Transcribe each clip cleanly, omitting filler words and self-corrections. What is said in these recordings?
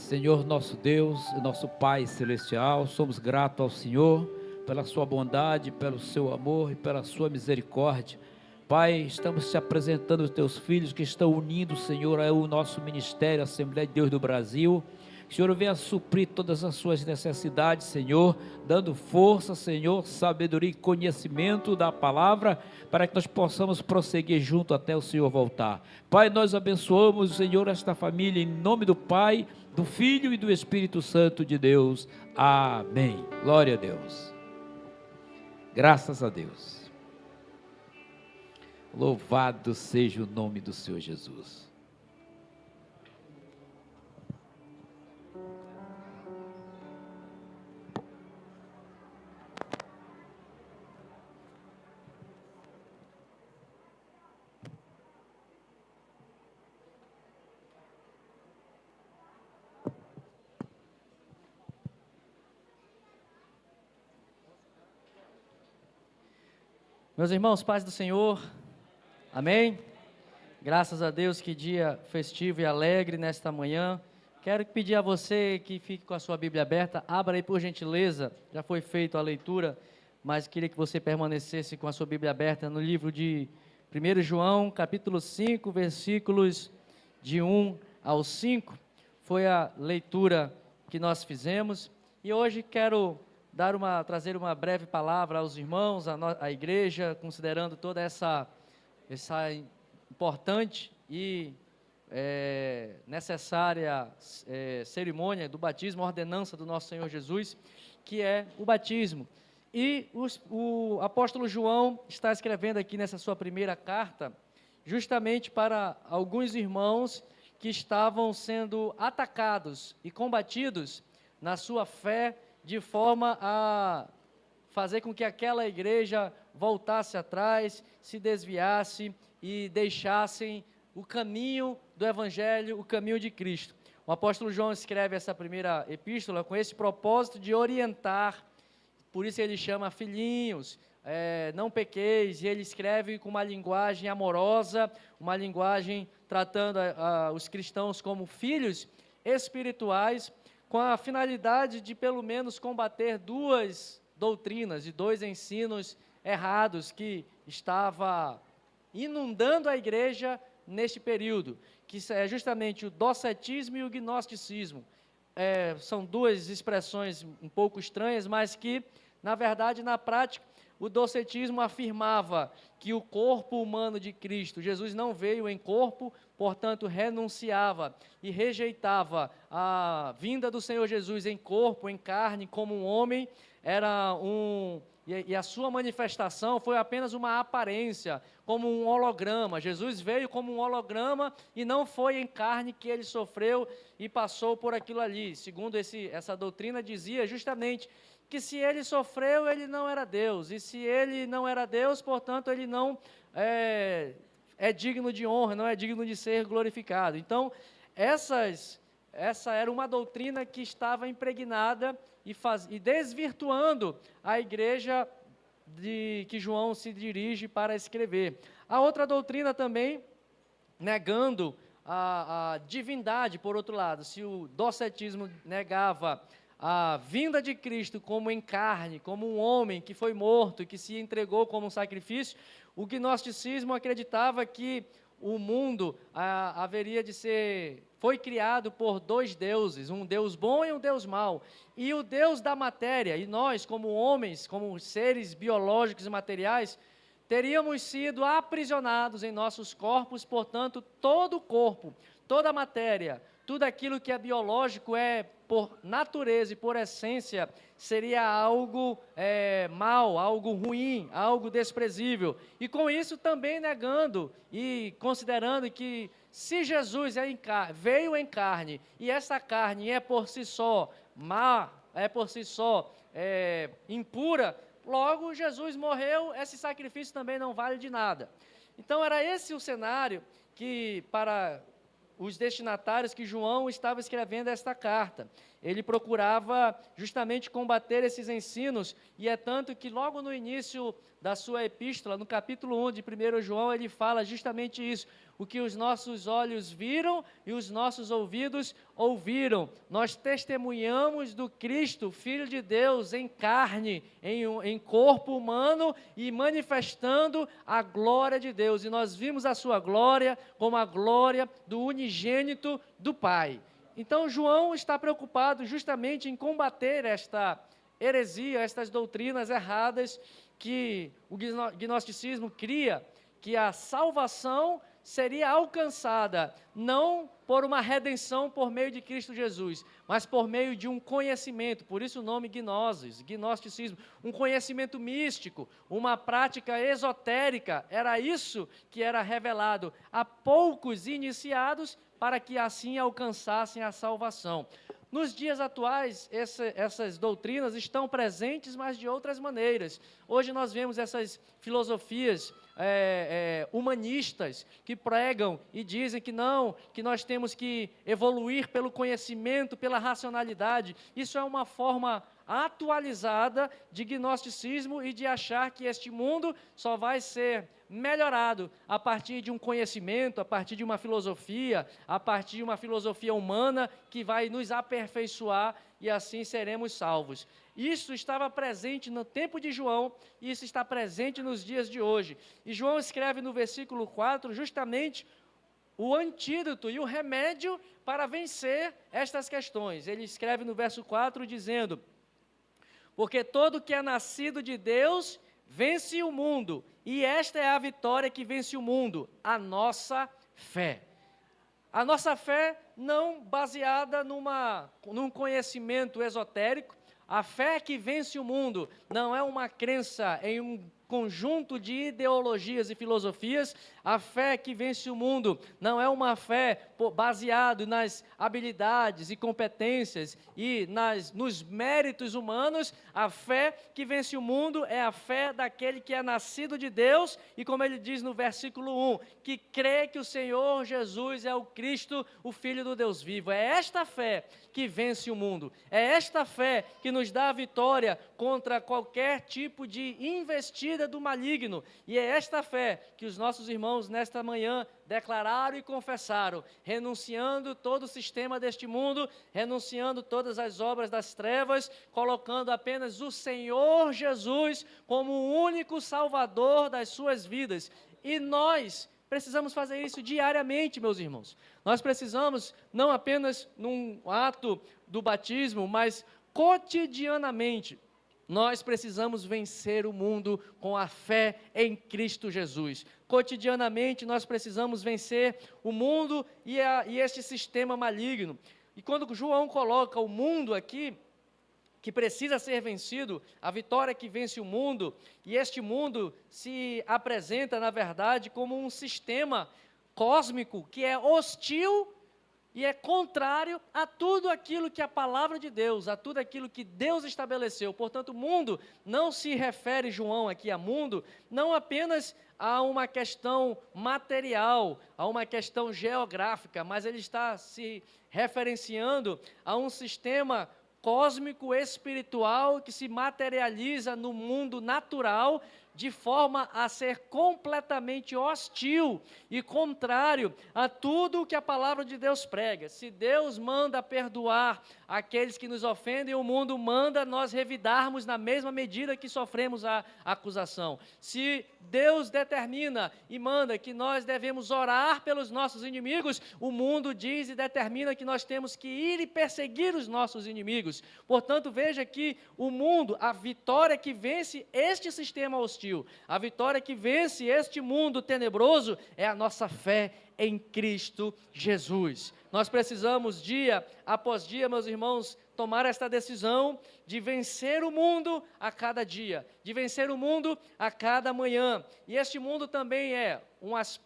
Senhor nosso Deus e nosso Pai Celestial, somos gratos ao Senhor pela sua bondade, pelo seu amor e pela sua misericórdia. Pai, estamos te apresentando os teus filhos que estão unindo, Senhor, ao nosso ministério, a Assembleia de Deus do Brasil. Que o Senhor venha suprir todas as suas necessidades, Senhor, dando força, Senhor, sabedoria e conhecimento da palavra, para que nós possamos prosseguir junto até o Senhor voltar. Pai, nós abençoamos, Senhor, esta família em nome do Pai, do Filho e do Espírito Santo de Deus. Amém. Glória a Deus. Graças a Deus. Louvado seja o nome do Senhor Jesus. Meus irmãos, paz do Senhor, amém? Graças a Deus, que dia festivo e alegre nesta manhã. Quero pedir a você que fique com a sua Bíblia aberta, abra aí por gentileza, já foi feita a leitura, mas queria que você permanecesse com a sua Bíblia aberta no livro de 1 João, capítulo 5, versículos de 1 ao 5, foi a leitura que nós fizemos, e hoje quero trazer uma breve palavra aos irmãos, à igreja, considerando toda essa importante e necessária cerimônia do batismo, a ordenança do nosso Senhor Jesus, que é o batismo. E o apóstolo João está escrevendo aqui nessa sua primeira carta, justamente para alguns irmãos que estavam sendo atacados e combatidos na sua fé, de forma a fazer com que aquela igreja voltasse atrás, se desviasse e deixassem o caminho do Evangelho, o caminho de Cristo. O apóstolo João escreve essa primeira epístola com esse propósito de orientar, por isso ele chama filhinhos, não pequeis, e ele escreve com uma linguagem amorosa, uma linguagem tratando os cristãos como filhos espirituais, com a finalidade de pelo menos combater duas doutrinas e dois ensinos errados que estava inundando a igreja neste período, que é justamente o docetismo e o gnosticismo. São duas expressões um pouco estranhas, mas que, na verdade, na prática, o docetismo afirmava que o corpo humano de Cristo, Jesus não veio em corpo, portanto renunciava e rejeitava a vinda do Senhor Jesus em corpo, em carne, como um homem, e a sua manifestação foi apenas uma aparência, como um holograma. Jesus veio como um holograma e não foi em carne que ele sofreu e passou por aquilo ali. Segundo essa doutrina dizia justamente que se ele sofreu, ele não era Deus, e se ele não era Deus, portanto, ele não é digno de honra, não é digno de ser glorificado. Então, essa era uma doutrina que estava impregnada e desvirtuando a igreja que João se dirige para escrever. A outra doutrina também, negando a divindade, por outro lado, se o docetismo negava a vinda de Cristo como em carne, como um homem que foi morto e que se entregou como um sacrifício, o gnosticismo acreditava que o mundo foi criado por dois deuses, um Deus bom e um Deus mau, e o Deus da matéria, e nós como homens, como seres biológicos e materiais, teríamos sido aprisionados em nossos corpos, portanto, todo o corpo, toda a matéria, tudo aquilo que é biológico por natureza e por essência, seria algo mau, algo ruim, algo desprezível. E com isso também negando e considerando que se Jesus veio em carne, e essa carne é por si só má, é por si só impura, logo Jesus morreu, esse sacrifício também não vale de nada. Então era esse o cenário que para os destinatários que João estava escrevendo esta carta. Ele procurava justamente combater esses ensinos, e é tanto que logo no início da sua epístola, no capítulo 1 de 1 João, ele fala justamente isso: o que os nossos olhos viram e os nossos ouvidos ouviram. Nós testemunhamos do Cristo, Filho de Deus, em carne, em corpo humano e manifestando a glória de Deus. E nós vimos a sua glória como a glória do unigênito do Pai. Então, João está preocupado justamente em combater esta heresia, estas doutrinas erradas que o gnosticismo cria, que a salvação seria alcançada não por uma redenção por meio de Cristo Jesus, mas por meio de um conhecimento, por isso o nome gnosis, gnosticismo, um conhecimento místico, uma prática esotérica. Era isso que era revelado a poucos iniciados para que assim alcançassem a salvação. Nos dias atuais, essas doutrinas estão presentes, mas de outras maneiras. Hoje nós vemos essas filosofias humanistas que pregam e dizem que não, que nós temos que evoluir pelo conhecimento, pela racionalidade. Isso é uma forma atualizada de gnosticismo e de achar que este mundo só vai ser melhorado a partir de um conhecimento, a partir de uma filosofia, a partir de uma filosofia humana que vai nos aperfeiçoar e assim seremos salvos. Isso estava presente no tempo de João e isso está presente nos dias de hoje. E João escreve no versículo 4 justamente o antídoto e o remédio para vencer estas questões. Ele escreve no verso 4 dizendo: porque todo que é nascido de Deus vence o mundo, e esta é a vitória que vence o mundo, a nossa fé. A nossa fé não baseada num conhecimento esotérico. A fé que vence o mundo não é uma crença em um conjunto de ideologias e filosofias. A fé que vence o mundo não é uma fé baseada nas habilidades e competências e nos méritos humanos. A fé que vence o mundo é a fé daquele que é nascido de Deus e, como ele diz no versículo 1, que crê que o Senhor Jesus é o Cristo, o Filho do Deus vivo. É esta fé que vence o mundo. É esta fé que nos dá a vitória contra qualquer tipo de investida do maligno. E é esta fé que os nossos irmãos nesta manhã declararam e confessaram, renunciando todo o sistema deste mundo, renunciando todas as obras das trevas, colocando apenas o Senhor Jesus como o único Salvador das suas vidas. E nós precisamos fazer isso diariamente, meus irmãos. Nós precisamos, não apenas num ato do batismo, mas cotidianamente. Nós precisamos vencer o mundo com a fé em Cristo Jesus. Cotidianamente nós precisamos vencer o mundo e este sistema maligno. E quando João coloca o mundo aqui, que precisa ser vencido, a vitória que vence o mundo, e este mundo se apresenta, na verdade, como um sistema cósmico que é hostil e é contrário a tudo aquilo que a palavra de Deus, a tudo aquilo que Deus estabeleceu. Portanto, o mundo não se refere, João, aqui a mundo, não apenas a uma questão material, a uma questão geográfica, mas ele está se referenciando a um sistema cósmico espiritual que se materializa no mundo natural de forma a ser completamente hostil e contrário a tudo o que a palavra de Deus prega. Se Deus manda perdoar aqueles que nos ofendem, o mundo manda nós revidarmos na mesma medida que sofremos a acusação. Se Deus determina e manda que nós devemos orar pelos nossos inimigos, o mundo diz e determina que nós temos que ir e perseguir os nossos inimigos. Portanto, veja que o mundo, a vitória que vence este sistema hostil, a vitória que vence este mundo tenebroso é a nossa fé em Cristo Jesus. Nós precisamos, dia após dia, meus irmãos, tomar esta decisão de vencer o mundo a cada dia, de vencer o mundo a cada manhã. E este mundo também é,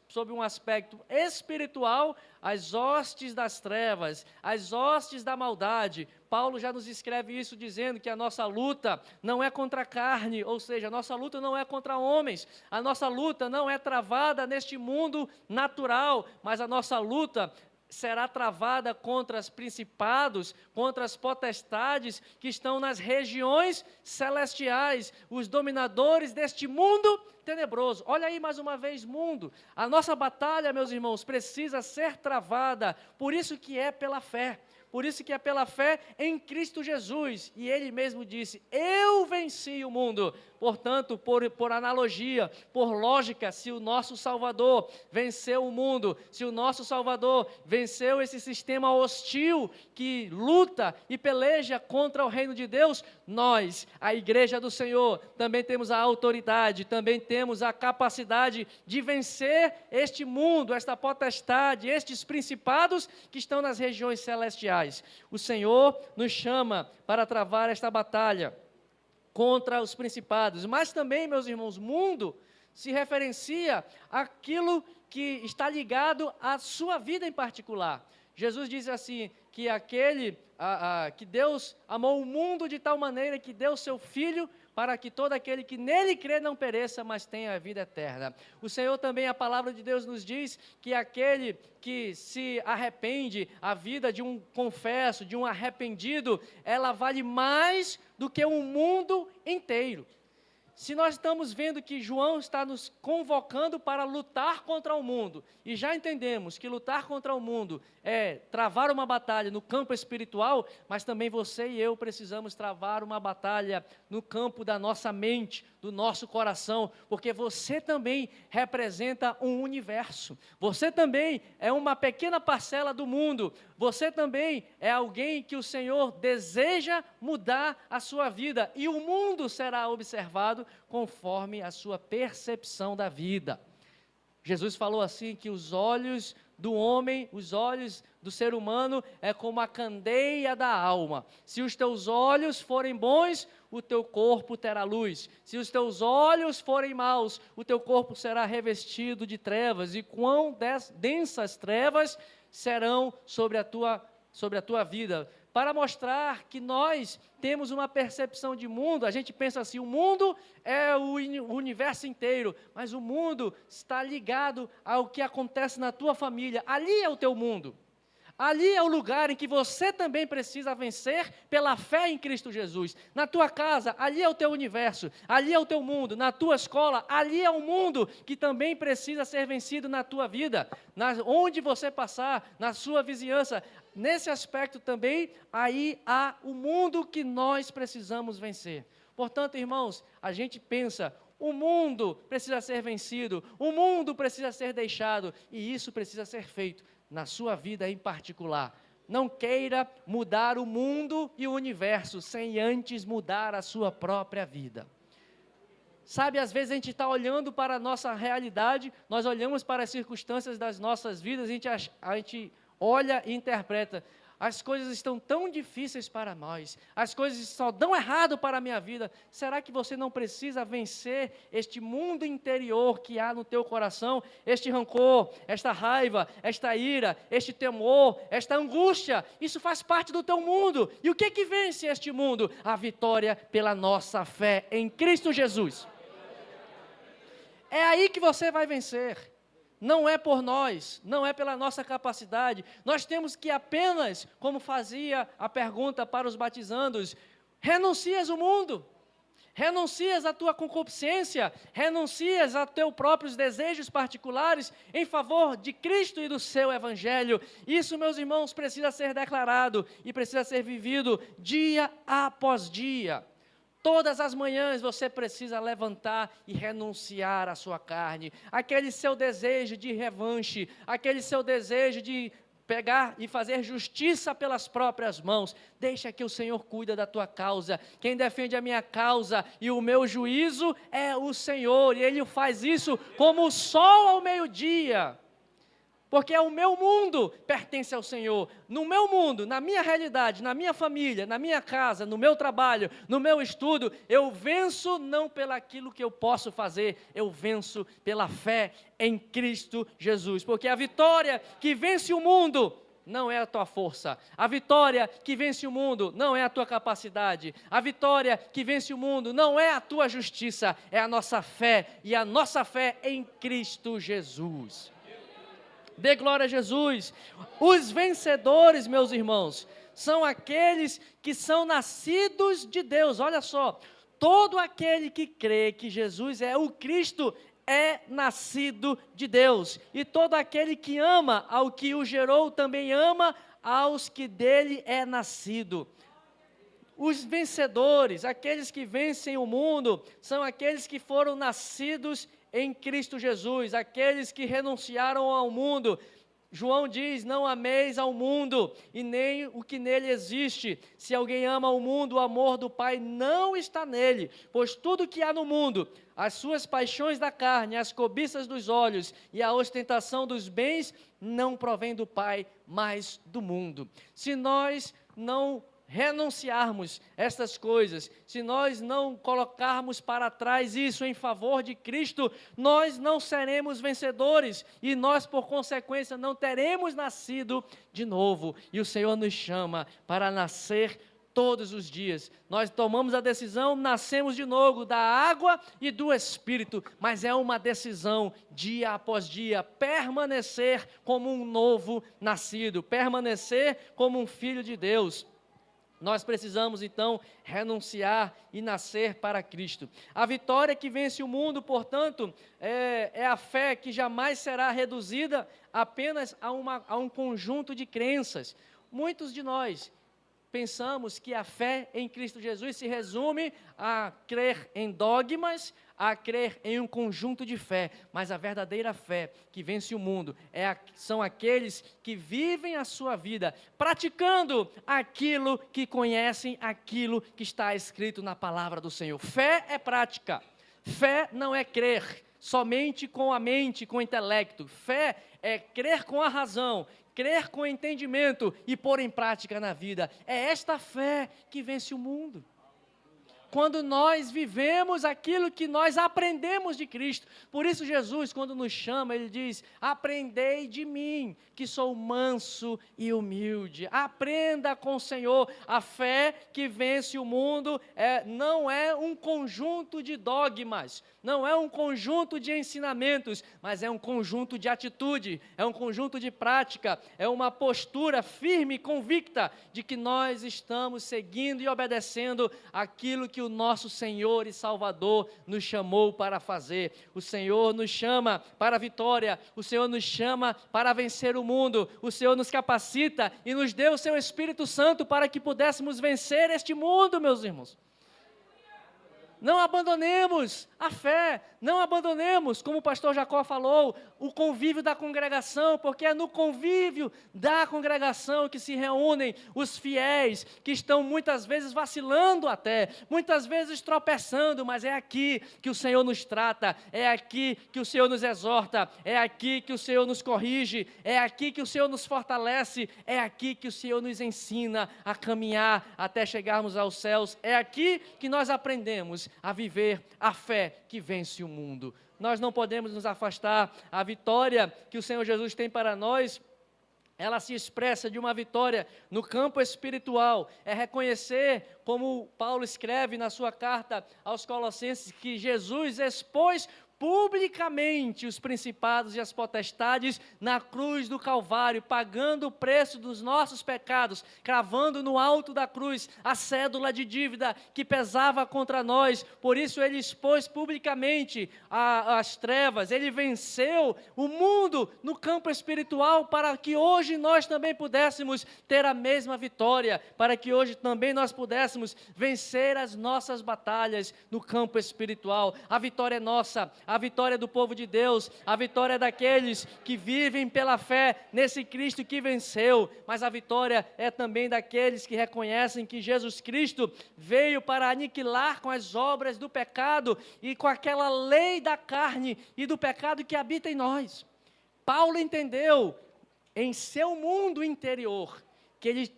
sob um aspecto espiritual, as hostes das trevas, as hostes da maldade. Paulo já nos escreve isso dizendo que a nossa luta não é contra a carne, ou seja, a nossa luta não é contra homens, a nossa luta não é travada neste mundo natural, mas a nossa luta será travada contra os principados, contra as potestades que estão nas regiões celestiais, os dominadores deste mundo tenebroso. Olha aí mais uma vez, mundo. A nossa batalha, meus irmãos, precisa ser travada, por isso que é pela fé. Por isso que é pela fé em Cristo Jesus. E Ele mesmo disse, eu venci o mundo. Portanto, por analogia, por lógica, se o nosso Salvador venceu o mundo, se o nosso Salvador venceu esse sistema hostil que luta e peleja contra o reino de Deus, nós, a igreja do Senhor, também temos a autoridade, também temos a capacidade de vencer este mundo, esta potestade, estes principados que estão nas regiões celestiais. O Senhor nos chama para travar esta batalha contra os principados, mas também, meus irmãos, mundo se referencia àquilo que está ligado à sua vida em particular. Jesus diz assim, que que Deus amou o mundo de tal maneira que deu seu Filho para que todo aquele que nele crê não pereça, mas tenha a vida eterna. O Senhor também, a palavra de Deus nos diz que aquele que se arrepende, a vida de um confesso, de um arrependido, ela vale mais do que o mundo inteiro. Se nós estamos vendo que João está nos convocando para lutar contra o mundo, e já entendemos que lutar contra o mundo é travar uma batalha no campo espiritual, mas também você e eu precisamos travar uma batalha no campo da nossa mente, do nosso coração, porque você também representa um universo, você também é uma pequena parcela do mundo, você também é alguém que o Senhor deseja mudar a sua vida, e o mundo será observado conforme a sua percepção da vida. Jesus falou assim que os olhos do homem, os olhos do ser humano é como a candeia da alma. Se os teus olhos forem bons, o teu corpo terá luz. Se os teus olhos forem maus, o teu corpo será revestido de trevas. E quão densas trevas serão sobre a tua vida. Para mostrar que nós temos uma percepção de mundo, a gente pensa assim, o mundo é o universo inteiro, mas o mundo está ligado ao que acontece na tua família, ali é o teu mundo. Ali é o lugar em que você também precisa vencer pela fé em Cristo Jesus. Na tua casa, ali é o teu universo, ali é o teu mundo. Na tua escola, ali é o mundo que também precisa ser vencido na tua vida. Onde você passar, na sua vizinhança, nesse aspecto também, aí há o mundo que nós precisamos vencer. Portanto, irmãos, a gente pensa, o mundo precisa ser vencido, o mundo precisa ser deixado, e isso precisa ser feito na sua vida em particular. Não queira mudar o mundo e o universo sem antes mudar a sua própria vida. Sabe, às vezes a gente está olhando para a nossa realidade, nós olhamos para as circunstâncias das nossas vidas, a gente olha e interpreta, as coisas estão tão difíceis para nós, as coisas só dão errado para a minha vida, será que você não precisa vencer este mundo interior que há no teu coração, este rancor, esta raiva, esta ira, este temor, esta angústia, isso faz parte do teu mundo, e o que vence este mundo? A vitória pela nossa fé em Cristo Jesus. É aí que você vai vencer. Não é por nós, não é pela nossa capacidade. Nós temos que apenas, como fazia a pergunta para os batizandos, renuncias o mundo, renuncias a tua concupiscência, renuncias a teus próprios desejos particulares em favor de Cristo e do seu Evangelho. Isso, meus irmãos, precisa ser declarado e precisa ser vivido dia após dia. Todas as manhãs você precisa levantar e renunciar à sua carne, aquele seu desejo de revanche, aquele seu desejo de pegar e fazer justiça pelas próprias mãos. Deixa que o Senhor cuida da tua causa. Quem defende a minha causa e o meu juízo é o Senhor, e Ele faz isso como o sol ao meio-dia. Porque o meu mundo pertence ao Senhor. No meu mundo, na minha realidade, na minha família, na minha casa, no meu trabalho, no meu estudo, eu venço não pelaquilo que eu posso fazer, eu venço pela fé em Cristo Jesus. Porque a vitória que vence o mundo não é a tua força. A vitória que vence o mundo não é a tua capacidade. A vitória que vence o mundo não é a tua justiça, é a nossa fé. E a nossa fé em Cristo Jesus. Dê glória a Jesus. Os vencedores, meus irmãos, são aqueles que são nascidos de Deus. Olha só, todo aquele que crê que Jesus é o Cristo é nascido de Deus. E todo aquele que ama ao que o gerou também ama aos que dele é nascido. Os vencedores, aqueles que vencem o mundo, são aqueles que foram nascidos em Cristo Jesus, aqueles que renunciaram ao mundo. João diz, não ameis ao mundo e nem o que nele existe. Se alguém ama o mundo, o amor do Pai não está nele. Pois tudo que há no mundo, as suas paixões da carne, as cobiças dos olhos e a ostentação dos bens, não provém do Pai, mas do mundo. Se nós não renunciarmos estas coisas, se nós não colocarmos para trás isso em favor de Cristo, nós não seremos vencedores e nós, por consequência, não teremos nascido de novo. E o Senhor nos chama para nascer todos os dias. Nós tomamos a decisão, nascemos de novo da água e do Espírito, mas é uma decisão dia após dia, permanecer como um novo nascido, permanecer como um filho de Deus. Nós precisamos, então, renunciar e nascer para Cristo. A vitória que vence o mundo, portanto, é a fé que jamais será reduzida apenas a um conjunto de crenças. Muitos de nós pensamos que a fé em Cristo Jesus se resume a crer em dogmas, a crer em um conjunto de fé, mas a verdadeira fé que vence o mundo são aqueles que vivem a sua vida praticando aquilo que conhecem, aquilo que está escrito na palavra do Senhor. Fé é prática, fé não é crer somente com a mente, com o intelecto. Fé é crer com a razão, crer com o entendimento e pôr em prática na vida. É esta fé que vence o mundo. Quando nós vivemos aquilo que nós aprendemos de Cristo. Por isso Jesus, quando nos chama, Ele diz, aprendei de mim, que sou manso e humilde. Aprenda com o Senhor. A fé que vence o mundo não é um conjunto de dogmas, não é um conjunto de ensinamentos, mas é um conjunto de atitude, é um conjunto de prática, é uma postura firme e convicta de que nós estamos seguindo e obedecendo aquilo que o nosso Senhor e Salvador nos chamou para fazer. O Senhor nos chama para a vitória, o Senhor nos chama para vencer o mundo, o Senhor nos capacita e nos deu o seu Espírito Santo para que pudéssemos vencer este mundo, meus irmãos. Não abandonemos a fé, não abandonemos, como o pastor Jacó falou, o convívio da congregação, porque é no convívio da congregação que se reúnem os fiéis, que estão muitas vezes vacilando até, muitas vezes tropeçando, mas é aqui que o Senhor nos trata, é aqui que o Senhor nos exorta, é aqui que o Senhor nos corrige, é aqui que o Senhor nos fortalece, é aqui que o Senhor nos ensina a caminhar até chegarmos aos céus, é aqui que nós aprendemos a viver a fé que vence o mundo. Nós não podemos nos afastar. A vitória que o Senhor Jesus tem para nós, ela se expressa de uma vitória no campo espiritual. É reconhecer, como Paulo escreve na sua carta aos Colossenses, que Jesus expôs publicamente os principados e as potestades na cruz do Calvário, pagando o preço dos nossos pecados, cravando no alto da cruz a cédula de dívida que pesava contra nós. Por isso ele expôs publicamente as trevas, ele venceu o mundo no campo espiritual para que hoje nós também pudéssemos ter a mesma vitória, para que hoje também nós pudéssemos vencer as nossas batalhas no campo espiritual. A vitória é nossa, a vitória do povo de Deus, a vitória daqueles que vivem pela fé nesse Cristo que venceu, mas a vitória é também daqueles que reconhecem que Jesus Cristo veio para aniquilar com as obras do pecado e com aquela lei da carne e do pecado que habita em nós. Paulo entendeu em seu mundo interior que ele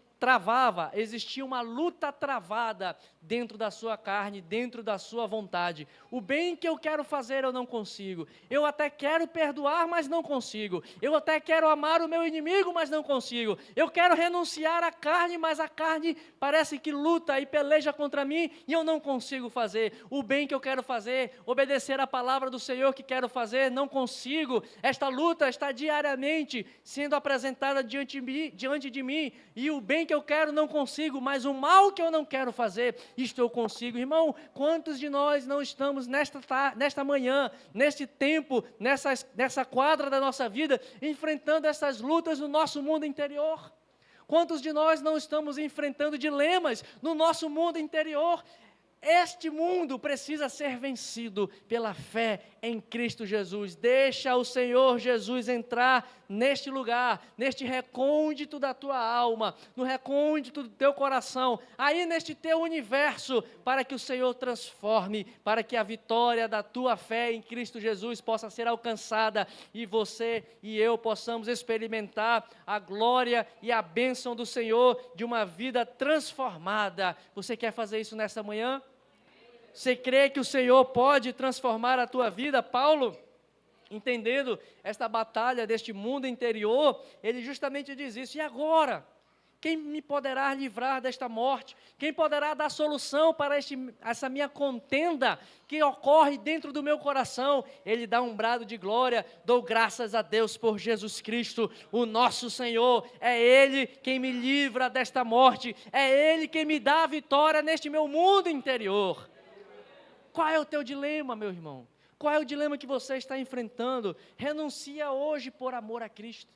existia uma luta travada dentro da sua carne, dentro da sua vontade. O bem que eu quero fazer eu não consigo. Eu até quero perdoar, mas não consigo. Eu até quero amar o meu inimigo, mas não consigo. Eu quero renunciar à carne, mas a carne parece que luta e peleja contra mim e eu não consigo fazer. O bem que eu quero fazer, obedecer a palavra do Senhor que quero fazer, não consigo. Esta luta está diariamente sendo apresentada diante de mim e o bem que eu quero não consigo, mas o mal que eu não quero fazer, isto eu consigo. Irmão, quantos de nós não estamos nesta manhã, neste tempo, nessa quadra da nossa vida, enfrentando essas lutas no nosso mundo interior? Quantos de nós não estamos enfrentando dilemas no nosso mundo interior? Este mundo precisa ser vencido pela fé em Cristo Jesus. Deixa o Senhor Jesus entrar neste lugar, neste recôndito da tua alma, no recôndito do teu coração, aí neste teu universo, para que o Senhor transforme, para que a vitória da tua fé em Cristo Jesus possa ser alcançada e você e eu possamos experimentar a glória e a bênção do Senhor de uma vida transformada. Você quer fazer isso nessa manhã? Você crê que o Senhor pode transformar a tua vida? Paulo, entendendo esta batalha deste mundo interior, ele justamente diz isso. E agora? Quem me poderá livrar desta morte? Quem poderá dar solução para essa minha contenda que ocorre dentro do meu coração? Ele dá um brado de glória. Dou graças a Deus por Jesus Cristo, o nosso Senhor. É Ele quem me livra desta morte. É Ele quem me dá a vitória neste meu mundo interior. Qual é o teu dilema, meu irmão? Qual é o dilema que você está enfrentando? Renuncia hoje por amor a Cristo.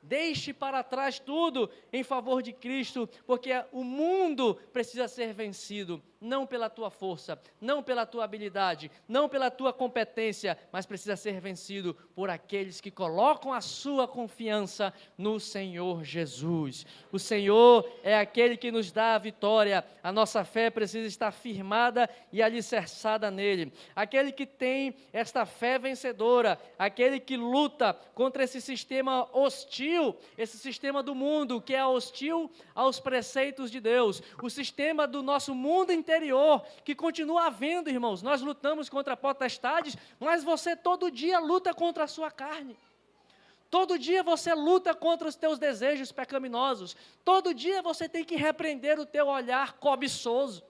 Deixe para trás tudo em favor de Cristo, porque o mundo precisa ser vencido, não pela tua força, não pela tua habilidade, não pela tua competência, mas precisa ser vencido por aqueles que colocam a sua confiança no Senhor Jesus. O Senhor é aquele que nos dá a vitória, a nossa fé precisa estar firmada e alicerçada nele. Aquele que tem esta fé vencedora, aquele que luta contra esse sistema hostil, esse sistema do mundo que é hostil aos preceitos de Deus, o sistema do nosso mundo interior, que continua havendo, irmãos. Nós lutamos contra potestades, mas você todo dia luta contra a sua carne. Todo dia você luta contra os teus desejos pecaminosos. Todo dia você tem que repreender o teu olhar cobiçoso.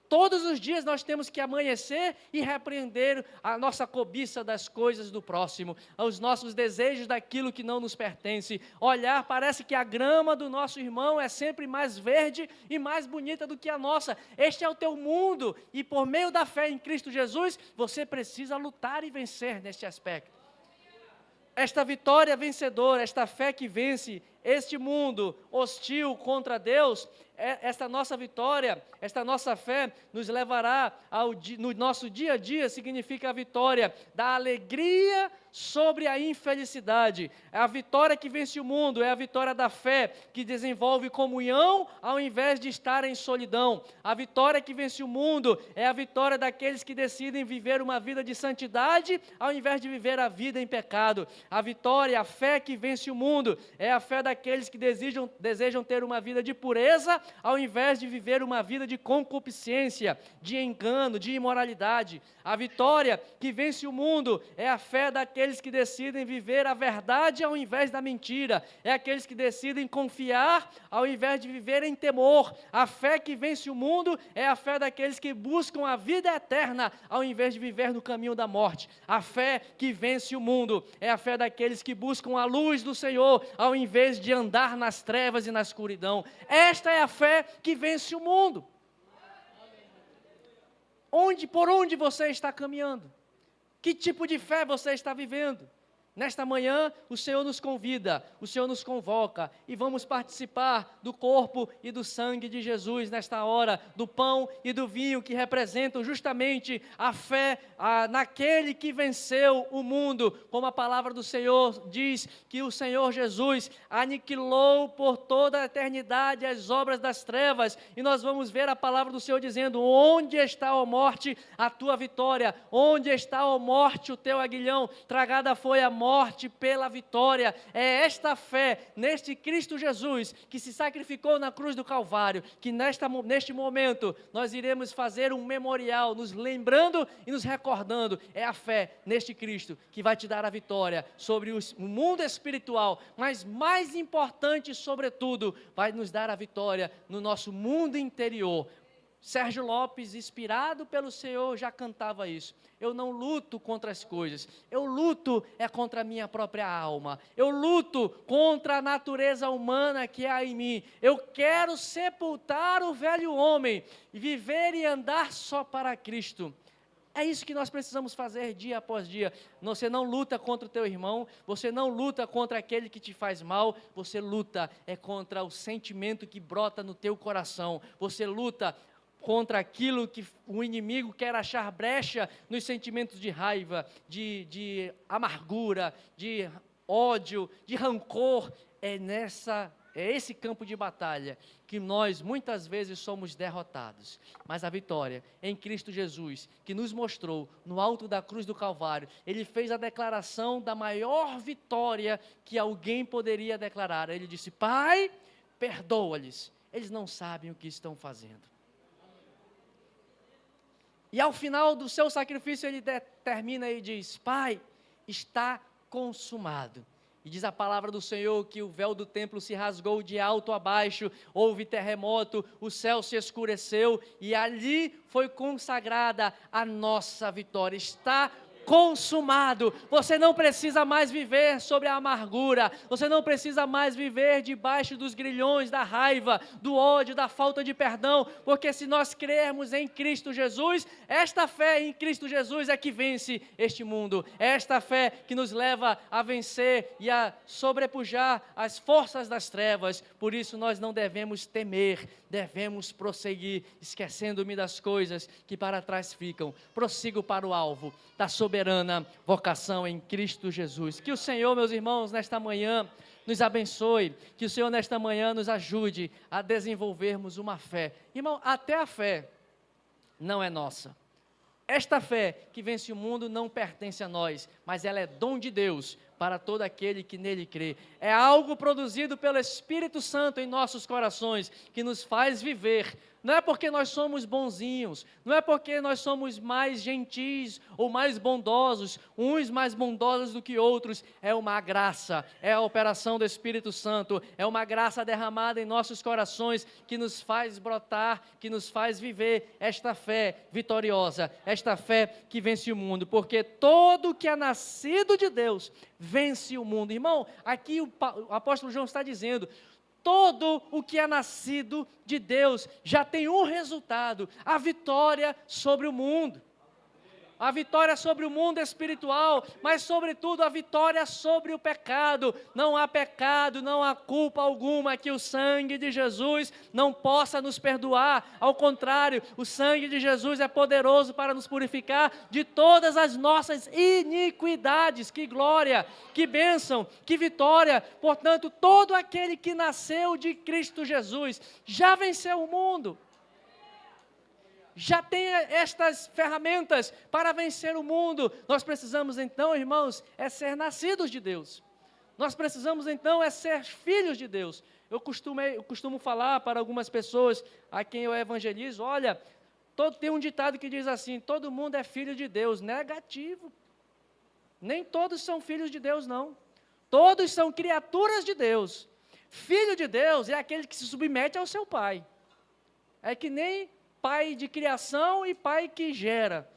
Todos os dias nós temos que amanhecer e repreender a nossa cobiça das coisas do próximo, os nossos desejos daquilo que não nos pertence. Olhar, parece que a grama do nosso irmão é sempre mais verde e mais bonita do que a nossa. Este é o teu mundo e por meio da fé em Cristo Jesus, você precisa lutar e vencer neste aspecto. Esta vitória vencedora, esta fé que vence este mundo hostil contra Deus, esta nossa vitória, esta nossa fé nos levará no nosso dia a dia, significa a vitória da alegria sobre a infelicidade. É a vitória que vence o mundo, é a vitória da fé que desenvolve comunhão ao invés de estar em solidão. A vitória que vence o mundo é a vitória daqueles que decidem viver uma vida de santidade ao invés de viver a vida em pecado. A vitória, a fé que vence o mundo é a fé daqueles que desejam ter uma vida de pureza ao invés de viver uma vida de concupiscência, de engano, de imoralidade. A vitória que vence o mundo é a fé daqueles que decidem viver a verdade ao invés da mentira. É aqueles que decidem confiar ao invés de viver em temor. A fé que vence o mundo é a fé daqueles que buscam a vida eterna ao invés de viver no caminho da morte. A fé que vence o mundo é a fé daqueles que buscam a luz do Senhor ao invés de andar nas trevas e na escuridão. Esta é a fé que vence o mundo. Por onde você está caminhando? Que tipo de fé você está vivendo? Nesta manhã, o Senhor nos convida, o Senhor nos convoca e vamos participar do corpo e do sangue de Jesus nesta hora, do pão e do vinho que representam justamente a fé naquele que venceu o mundo, como a palavra do Senhor diz que o Senhor Jesus aniquilou por toda a eternidade as obras das trevas, e nós vamos ver a palavra do Senhor dizendo: onde está, ó morte, a tua vitória? Onde está, ó morte, o teu aguilhão? Tragada foi a morte morte pela vitória. É esta fé neste Cristo Jesus que se sacrificou na cruz do Calvário, que neste momento nós iremos fazer um memorial, nos lembrando e nos recordando. É a fé neste Cristo que vai te dar a vitória sobre o mundo espiritual, mas mais importante, sobretudo, vai nos dar a vitória no nosso mundo interior. Sérgio Lopes, inspirado pelo Senhor, já cantava isso. Eu não luto contra as coisas, eu luto contra a minha própria alma, eu luto contra a natureza humana que há em mim. Eu quero sepultar o velho homem e viver e andar só para Cristo. É isso que nós precisamos fazer dia após dia. Você não luta contra o teu irmão, você não luta contra aquele que te faz mal, você luta contra o sentimento que brota no teu coração, você luta contra aquilo que o inimigo quer achar brecha nos sentimentos de raiva, de amargura, de ódio, de rancor. É esse campo de batalha que nós muitas vezes somos derrotados, mas a vitória em Cristo Jesus, que nos mostrou no alto da cruz do Calvário, Ele fez a declaração da maior vitória que alguém poderia declarar. Ele disse: Pai, perdoa-lhes, eles não sabem o que estão fazendo. E ao final do seu sacrifício ele termina e diz: Pai, está consumado. E diz a palavra do Senhor que o véu do templo se rasgou de alto a baixo, houve terremoto, o céu se escureceu e ali foi consagrada a nossa vitória. Está consumado. Você não precisa mais viver sobre a amargura, você não precisa mais viver debaixo dos grilhões da raiva, do ódio, da falta de perdão, porque se nós crermos em Cristo Jesus, esta fé em Cristo Jesus é que vence este mundo, é esta fé que nos leva a vencer e a sobrepujar as forças das trevas. Por isso nós não devemos temer, devemos prosseguir, esquecendo-me das coisas que para trás ficam, prossigo para o alvo da soberana vocação em Cristo Jesus. Que o Senhor, meus irmãos, nesta manhã nos abençoe, que o Senhor nesta manhã nos ajude a desenvolvermos uma fé. Irmão, até a fé não é nossa. Esta fé que vence o mundo não pertence a nós, mas ela é dom de Deus para todo aquele que nele crê. É algo produzido pelo Espírito Santo em nossos corações, que nos faz viver. Não é porque nós somos bonzinhos, não é porque nós somos mais gentis ou mais bondosos, uns mais bondosos do que outros. É uma graça, é a operação do Espírito Santo, é uma graça derramada em nossos corações que nos faz brotar, que nos faz viver esta fé vitoriosa, esta fé que vence o mundo, porque todo que é nascido de Deus vence o mundo. Irmão, aqui o apóstolo João está dizendo: todo o que é nascido de Deus já tem um resultado: a vitória sobre o mundo. A vitória sobre o mundo espiritual, mas sobretudo a vitória sobre o pecado. Não há pecado, não há culpa alguma que o sangue de Jesus não possa nos perdoar. Ao contrário, o sangue de Jesus é poderoso para nos purificar de todas as nossas iniquidades. Que glória, que bênção, que vitória. Portanto, todo aquele que nasceu de Cristo Jesus já venceu o mundo. Já tem estas ferramentas para vencer o mundo. Nós precisamos então, irmãos, ser nascidos de Deus. Nós precisamos então ser filhos de Deus. Eu costumo falar para algumas pessoas a quem eu evangelizo: olha, tem um ditado que diz assim: todo mundo é filho de Deus. Negativo. Nem todos são filhos de Deus, não. Todos são criaturas de Deus. Filho de Deus é aquele que se submete ao seu pai. É que nem pai de criação e pai que gera.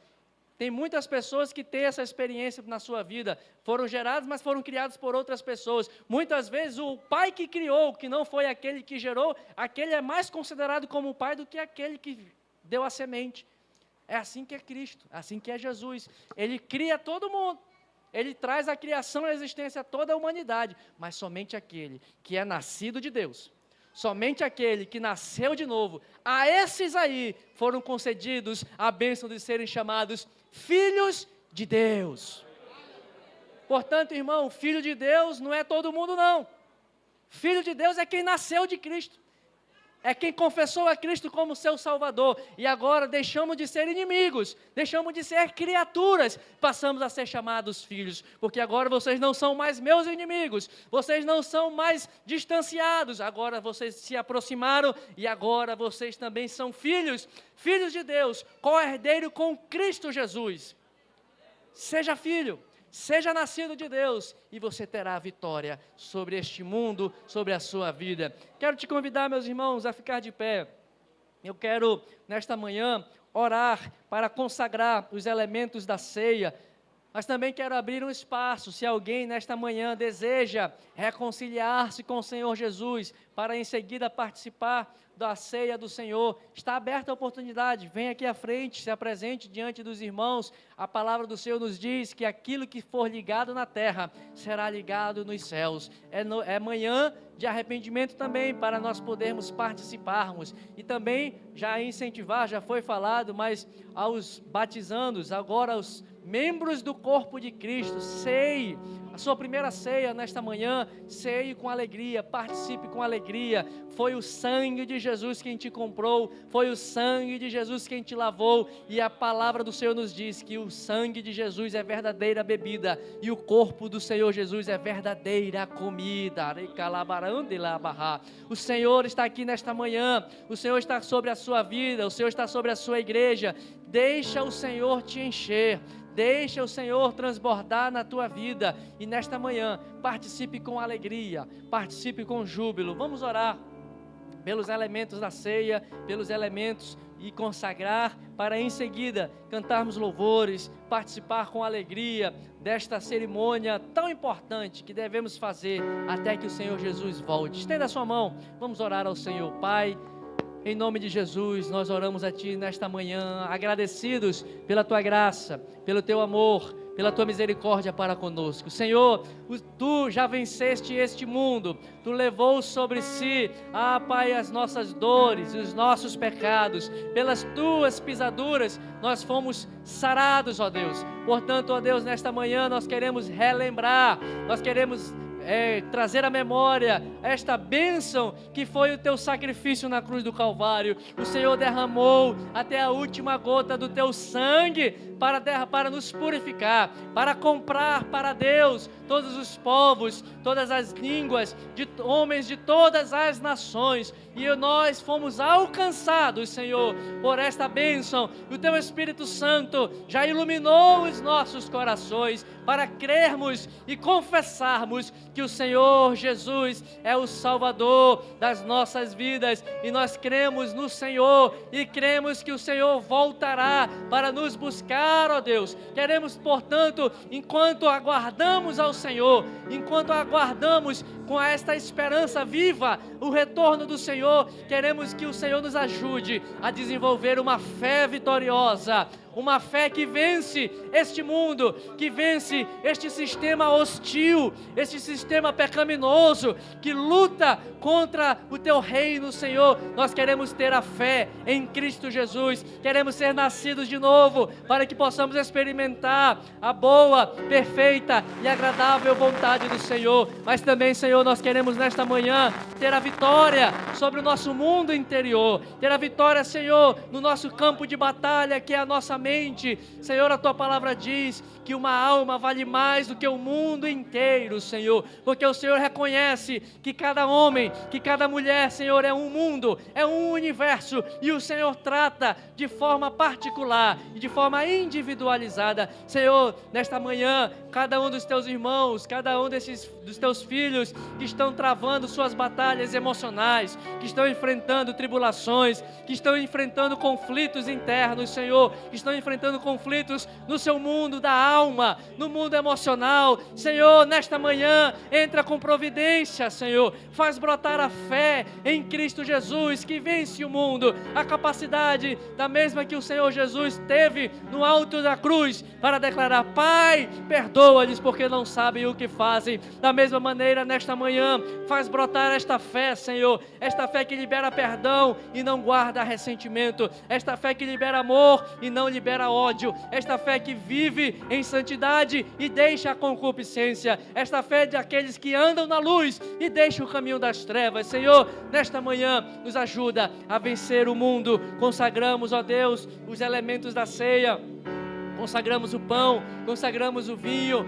Tem muitas pessoas que têm essa experiência na sua vida, foram gerados, mas foram criados por outras pessoas. Muitas vezes o pai que criou, que não foi aquele que gerou, aquele é mais considerado como pai do que aquele que deu a semente. É assim que é Cristo, é assim que é Jesus. Ele cria todo mundo, ele traz a criação e a existência a toda a humanidade, mas somente aquele que é nascido de Deus, somente aquele que nasceu de novo, a esses aí foram concedidos a bênção de serem chamados filhos de Deus. Portanto, irmão, filho de Deus não é todo mundo, não. Filho de Deus é quem nasceu de Cristo. é quem confessou a Cristo como seu Salvador, e agora deixamos de ser inimigos, deixamos de ser criaturas, passamos a ser chamados filhos, porque agora vocês não são mais meus inimigos, vocês não são mais distanciados, agora vocês se aproximaram, e agora vocês também são filhos, filhos de Deus, co-herdeiro com Cristo Jesus. Seja filho, seja nascido de Deus, e você terá a vitória sobre este mundo, sobre a sua vida. Quero te convidar, meus irmãos, a ficar de pé. Eu quero, nesta manhã, orar para consagrar os elementos da ceia, mas também quero abrir um espaço, se alguém nesta manhã deseja reconciliar-se com o Senhor Jesus, para em seguida participar da ceia do Senhor, está aberta a oportunidade, vem aqui à frente, se apresente diante dos irmãos. A palavra do Senhor nos diz que aquilo que for ligado na terra, será ligado nos céus. É manhã de arrependimento também, para nós podermos participarmos, e também já incentivar, já foi falado, mas aos batizandos, agora aos membros do corpo de Cristo, ceie, a sua primeira ceia nesta manhã, ceie com alegria, participe com alegria. Foi o sangue de Jesus quem te comprou, foi o sangue de Jesus quem te lavou, e a palavra do Senhor nos diz que o sangue de Jesus é verdadeira bebida, e o corpo do Senhor Jesus é verdadeira comida. O Senhor está aqui nesta manhã, o Senhor está sobre a sua vida, o Senhor está sobre a sua igreja. Deixa o Senhor te encher, deixa o Senhor transbordar na tua vida, e nesta manhã, participe com alegria, participe com júbilo. Vamos orar pelos elementos da ceia, pelos elementos, e consagrar, para em seguida cantarmos louvores, participar com alegria desta cerimônia tão importante que devemos fazer até que o Senhor Jesus volte. Estenda a sua mão, vamos orar ao Senhor. Pai, em nome de Jesus, nós oramos a Ti nesta manhã, agradecidos pela Tua graça, pelo Teu amor, pela Tua misericórdia para conosco. Senhor, Tu já venceste este mundo, Tu levou sobre si, Pai, as nossas dores, os nossos pecados, pelas Tuas pisaduras, nós fomos sarados, ó Deus. Portanto, ó Deus, nesta manhã nós queremos relembrar, nós queremos trazer à memória esta bênção que foi o teu sacrifício na cruz do Calvário. O Senhor derramou até a última gota do teu sangue para nos purificar, para comprar para Deus todos os povos, todas as línguas, de homens de todas as nações, e nós fomos alcançados, Senhor, por esta bênção. O teu Espírito Santo já iluminou os nossos corações para crermos e confessarmos que o Senhor Jesus é o Salvador das nossas vidas, e nós cremos no Senhor, e cremos que o Senhor voltará para nos buscar, ó Deus. Queremos, portanto, enquanto aguardamos ao Senhor, enquanto aguardamos com esta esperança viva o retorno do Senhor, queremos que o Senhor nos ajude a desenvolver uma fé vitoriosa, uma fé que vence este mundo, que vence este sistema hostil, este sistema pecaminoso, que luta contra o teu reino, Senhor. Nós queremos ter a fé em Cristo Jesus, queremos ser nascidos de novo, para que possamos experimentar a boa, perfeita e agradável vontade do Senhor. Mas também, Senhor, nós queremos nesta manhã ter a vitória sobre o nosso mundo interior, ter a vitória, Senhor, no nosso campo de batalha, que é a nossa mente. Senhor, a tua palavra diz que uma alma vale mais do que o mundo inteiro, Senhor, porque o Senhor reconhece que cada homem, que cada mulher, Senhor, é um mundo, é um universo, e o Senhor trata de forma particular e de forma individualizada. Senhor, nesta manhã, cada um dos teus irmãos, cada um dos teus filhos que estão travando suas batalhas emocionais, que estão enfrentando tribulações, que estão enfrentando conflitos internos, Senhor, que estão enfrentando conflitos no seu mundo da alma, no mundo emocional, Senhor, nesta manhã, entra com providência, Senhor, faz brotar a fé em Cristo Jesus, que vence o mundo, a capacidade da mesma que o Senhor Jesus teve no alto da cruz, para declarar: Pai, perdoa-lhes porque não sabem o que fazem. Da mesma maneira, nesta nesta manhã. Faz brotar esta fé, Senhor, esta fé que libera perdão e não guarda ressentimento, esta fé que libera amor e não libera ódio, esta fé que vive em santidade e deixa a concupiscência, esta fé de aqueles que andam na luz e deixam o caminho das trevas. Senhor, nesta manhã nos ajuda a vencer o mundo. Consagramos, ó Deus, os elementos da ceia, consagramos o pão, consagramos o vinho,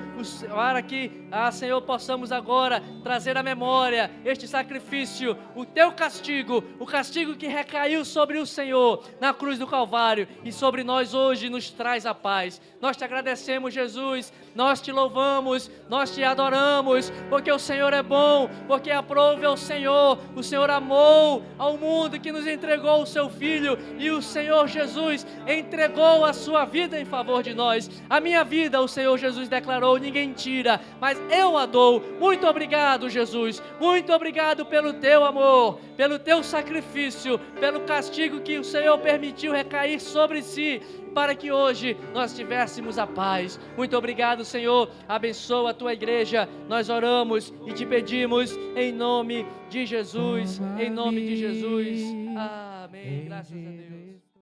para que, Senhor, possamos agora trazer à memória este sacrifício, o teu castigo, o castigo que recaiu sobre o Senhor na cruz do Calvário e sobre nós hoje nos traz a paz. Nós te agradecemos, Jesus, nós te louvamos, nós te adoramos, porque o Senhor é bom, porque aprove ao Senhor, o Senhor amou ao mundo que nos entregou o seu Filho, e o Senhor Jesus entregou a sua vida em favor de nós. A minha vida, o Senhor Jesus declarou, ninguém tira, mas eu a dou. Muito obrigado, Jesus, muito obrigado pelo teu amor, pelo teu sacrifício, pelo castigo que o Senhor permitiu recair sobre si, para que hoje nós tivéssemos a paz. Muito obrigado, Senhor, abençoa a tua igreja, nós oramos e te pedimos em nome de Jesus, em nome de Jesus, amém, graças a Deus.